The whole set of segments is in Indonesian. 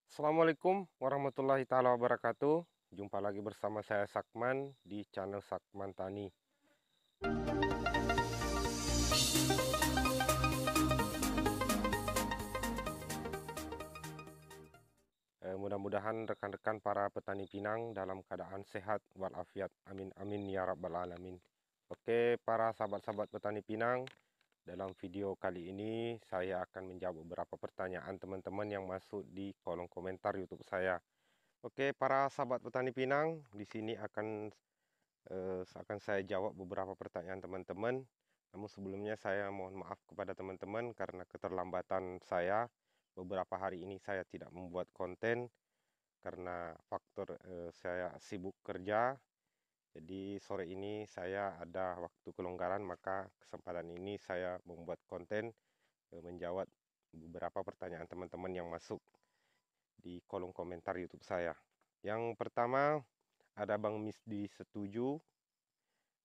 Assalamualaikum warahmatullahi taala wabarakatuh. Jumpa lagi bersama saya Sakman di channel Sakman Tani. Mudah-mudahan rekan-rekan para petani pinang dalam keadaan sehat walafiat. Amin amin ya rabbal alamin. Oke, para sahabat-sahabat petani pinang, dalam video kali ini saya akan menjawab beberapa pertanyaan teman-teman yang masuk di kolom komentar YouTube saya. Oke, para sahabat petani pinang, di sini akan saya jawab beberapa pertanyaan teman-teman. Namun sebelumnya saya mohon maaf kepada teman-teman karena keterlambatan saya. Beberapa hari ini saya tidak membuat konten karena faktor saya sibuk kerja. Jadi sore ini saya ada waktu kelonggaran, maka kesempatan ini saya membuat konten menjawab beberapa pertanyaan teman-teman yang masuk di kolom komentar YouTube saya. Yang pertama, ada Bang Misdi setuju.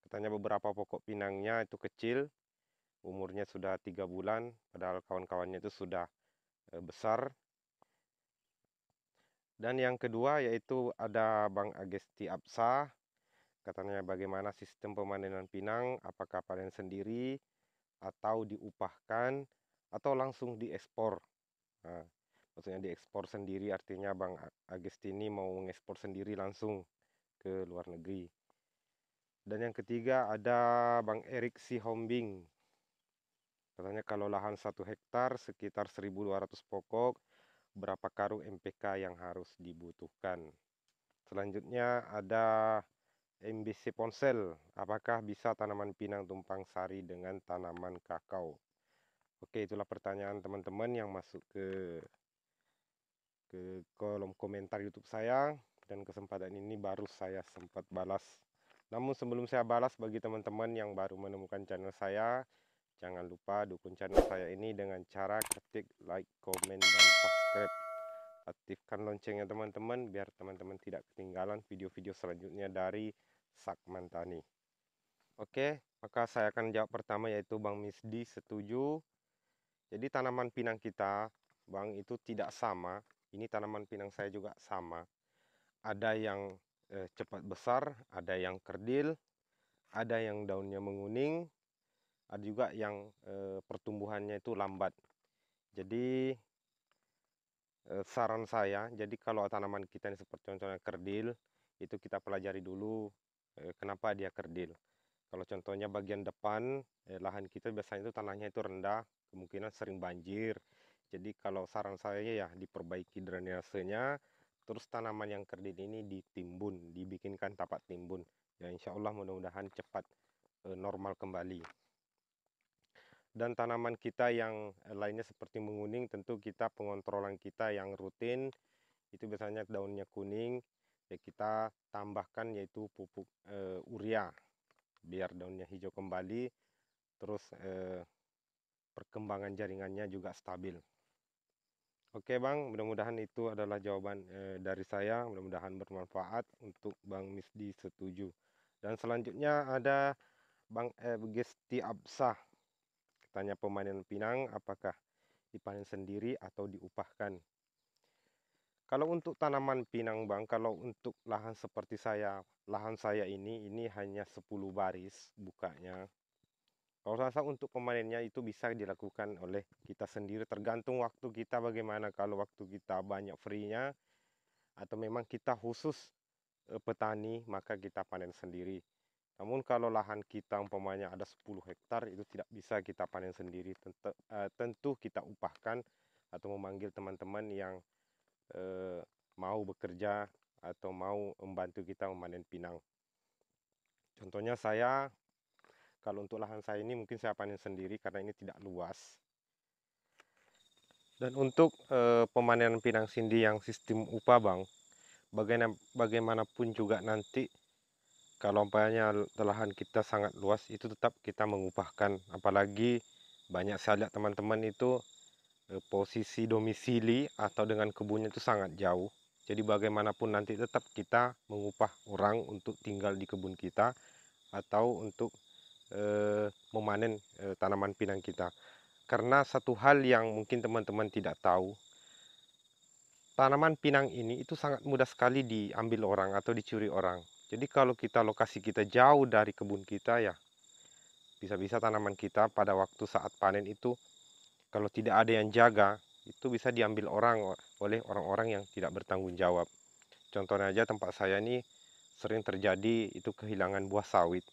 Katanya beberapa pokok pinangnya itu kecil, umurnya sudah 3 bulan, padahal kawan-kawannya itu sudah besar. Dan yang kedua yaitu ada Bang Agesti Absa, katanya bagaimana sistem pemanenan pinang, apakah panen sendiri atau diupahkan atau langsung diekspor. Nah, maksudnya diekspor sendiri artinya Bang Agesti ini mau mengekspor sendiri langsung ke luar negeri. Dan yang ketiga ada Bang Erik Sihombing. Katanya kalau lahan 1 hektar sekitar 1.200 pokok, berapa karung MPK yang harus dibutuhkan. Selanjutnya ada MBC Ponsel, apakah bisa tanaman pinang tumpang sari dengan tanaman kakao? Oke, itulah pertanyaan teman-teman yang masuk ke kolom komentar YouTube saya, dan kesempatan ini baru saya sempat balas. Namun sebelum saya balas, bagi teman-teman yang baru menemukan channel saya, jangan lupa dukung channel saya ini dengan cara ketik like, komen, dan subscribe. Aktifkan loncengnya teman-teman biar teman-teman tidak ketinggalan video-video selanjutnya dari Sakman Tani. Oke, maka saya akan jawab pertama yaitu Bang Misdi setuju. Jadi tanaman pinang kita, Bang, itu tidak sama. Ini tanaman pinang saya juga sama. Ada yang cepat besar, ada yang kerdil, ada yang daunnya menguning, ada juga yang pertumbuhannya itu lambat. Jadi saran saya, jadi kalau tanaman kita ini seperti contohnya kerdil, itu kita pelajari dulu kenapa dia kerdil. Kalau contohnya bagian depan lahan kita biasanya itu tanahnya itu rendah, kemungkinan sering banjir. Jadi kalau saran saya ya diperbaiki drainasenya, terus tanaman yang kerdil ini ditimbun, dibikinkan tapak timbun. Ya insya Allah mudah-mudahan cepat normal kembali. Dan tanaman kita yang lainnya seperti menguning, tentu kita pengontrolan kita yang rutin itu biasanya daunnya kuning, ya kita tambahkan yaitu pupuk urea biar daunnya hijau kembali, terus perkembangan jaringannya juga stabil. Oke Bang, mudah-mudahan itu adalah jawaban dari saya, mudah-mudahan bermanfaat untuk Bang Misdi setuju. Dan selanjutnya ada Bang Gesti Absah. Tanya pemanen pinang apakah dipanen sendiri atau diupahkan. Kalau untuk tanaman pinang Bang, kalau untuk lahan seperti lahan saya ini hanya 10 baris bukanya. Kalau rasa untuk pemanennya itu bisa dilakukan oleh kita sendiri, tergantung waktu kita bagaimana. Kalau waktu kita banyak free-nya atau memang kita khusus petani, maka kita panen sendiri. Namun kalau lahan kita umpamanya ada 10 hektar itu tidak bisa kita panen sendiri. Tentu kita upahkan atau memanggil teman-teman yang mau bekerja atau mau membantu kita memanen pinang. Contohnya saya, kalau untuk lahan saya ini mungkin saya panen sendiri karena ini tidak luas. Dan untuk pemanenan pinang sindi yang sistem upah Bang, bagaimanapun juga nanti kalau umpamanya lahan kita sangat luas, itu tetap kita mengupahkan. Apalagi banyak saya lihat teman-teman itu posisi domisili atau dengan kebunnya itu sangat jauh. Jadi bagaimanapun nanti tetap kita mengupah orang untuk tinggal di kebun kita atau untuk memanen tanaman pinang kita. Karena satu hal yang mungkin teman-teman tidak tahu, tanaman pinang ini itu sangat mudah sekali diambil orang atau dicuri orang. Jadi kalau lokasi kita jauh dari kebun kita ya, bisa-bisa tanaman kita pada waktu saat panen itu kalau tidak ada yang jaga, itu bisa diambil orang oleh orang-orang yang tidak bertanggung jawab. Contohnya aja tempat saya ini sering terjadi itu kehilangan buah sawit.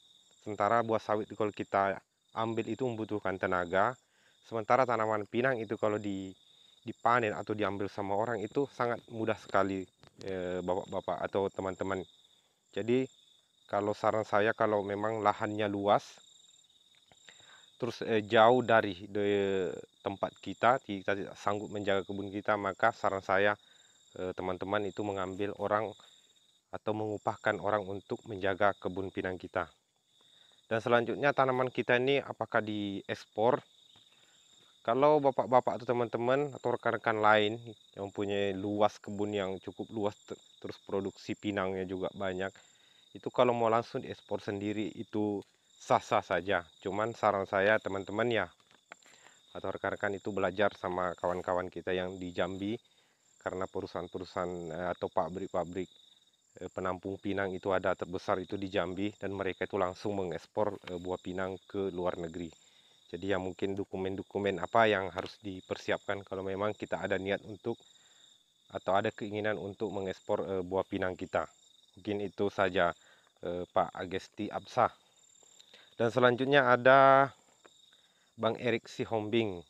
Sementara buah sawit itu kalau kita ambil itu membutuhkan tenaga, sementara tanaman pinang itu kalau dipanen atau diambil sama orang itu sangat mudah sekali, bapak-bapak atau teman-teman. Jadi kalau saran saya kalau memang lahannya luas, terus jauh dari tempat kita tidak sanggup menjaga kebun kita, maka saran saya teman-teman itu mengambil orang atau mengupahkan orang untuk menjaga kebun pinang kita. Dan selanjutnya tanaman kita ini apakah diekspor? Kalau bapak-bapak atau teman-teman atau rekan-rekan lain yang mempunyai luas kebun yang cukup luas, terus produksi pinangnya juga banyak, itu kalau mau langsung diekspor sendiri itu sah-sah saja. Cuman saran saya teman-teman ya, atau rekan-rekan itu belajar sama kawan-kawan kita yang di Jambi, karena perusahaan-perusahaan atau pabrik-pabrik penampung pinang itu ada terbesar itu di Jambi, dan mereka itu langsung mengekspor buah pinang ke luar negeri. Jadi ya mungkin dokumen-dokumen apa yang harus dipersiapkan kalau memang kita ada niat untuk atau ada keinginan untuk mengekspor buah pinang kita. Mungkin itu saja Pak Agesti Absah. Dan selanjutnya ada Bang Erik Sihombing.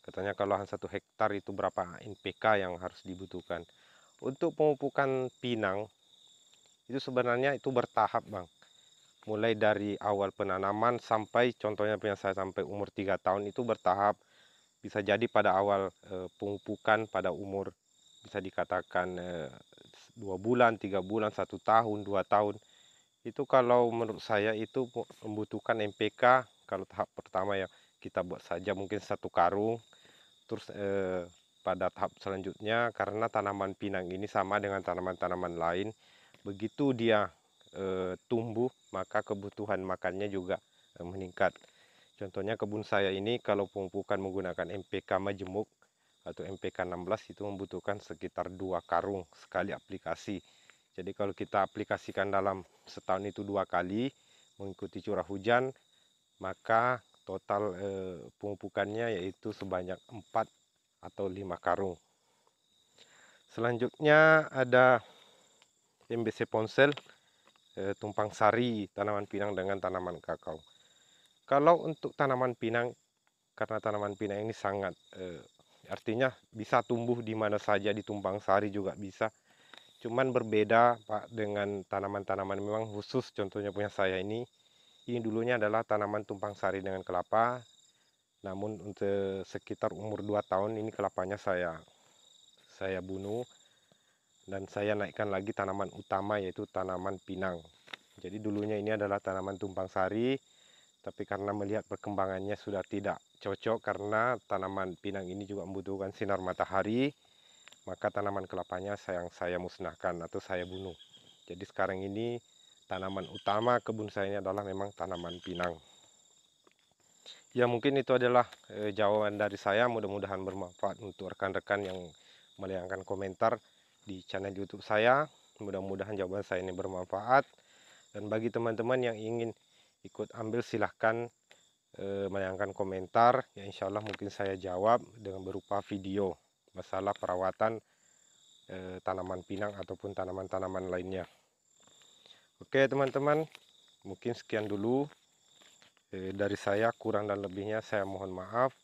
Katanya kalau lahan 1 hektar itu berapa NPK yang harus dibutuhkan. Untuk pemupukan pinang itu sebenarnya itu bertahap, Bang. Mulai dari awal penanaman sampai contohnya punya saya sampai umur 3 tahun itu bertahap. Bisa jadi pada awal pemupukan pada umur bisa dikatakan 2 bulan, 3 bulan, 1 tahun, 2 tahun. Itu kalau menurut saya itu membutuhkan NPK. Kalau tahap pertama ya kita buat saja mungkin 1 karung. Terus pada tahap selanjutnya karena tanaman pinang ini sama dengan tanaman-tanaman lain, begitu dia tumbuh maka kebutuhan makannya juga meningkat. Contohnya kebun saya ini kalau pemupukan menggunakan NPK majemuk atau NPK 16 itu membutuhkan sekitar 2 karung sekali aplikasi. Jadi kalau kita aplikasikan dalam setahun itu 2 kali mengikuti curah hujan, maka total pemupukannya yaitu sebanyak 4 atau 5 karung. Selanjutnya ada MBC Ponsel, tumpang sari tanaman pinang dengan tanaman kakao. Kalau untuk tanaman pinang, karena tanaman pinang ini sangat artinya bisa tumbuh di mana saja, di tumpang sari juga bisa. Cuman berbeda Pak dengan tanaman-tanaman memang khusus, contohnya punya saya ini dulunya adalah tanaman tumpang sari dengan kelapa. Namun untuk sekitar umur 2 tahun ini kelapanya saya bunuh dan saya naikkan lagi tanaman utama yaitu tanaman pinang. Jadi dulunya ini adalah tanaman tumpang sari, tapi karena melihat perkembangannya sudah tidak cocok karena tanaman pinang ini juga membutuhkan sinar matahari, maka tanaman kelapanya saya musnahkan atau saya bunuh. Jadi sekarang ini tanaman utama kebun saya ini adalah memang tanaman pinang. Ya mungkin itu adalah jawaban dari saya, mudah-mudahan bermanfaat untuk rekan-rekan yang melayangkan komentar di channel YouTube saya. Mudah-mudahan jawaban saya ini bermanfaat. Dan bagi teman-teman yang ingin ikut ambil silahkan melayangkan komentar. Ya insya Allah mungkin saya jawab dengan berupa video masalah perawatan tanaman pinang ataupun tanaman-tanaman lainnya. Oke teman-teman, mungkin sekian dulu dari saya, kurang dan lebihnya saya mohon maaf.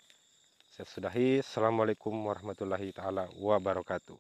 Saya sudahi. Assalamualaikum warahmatullahi taala wabarakatuh.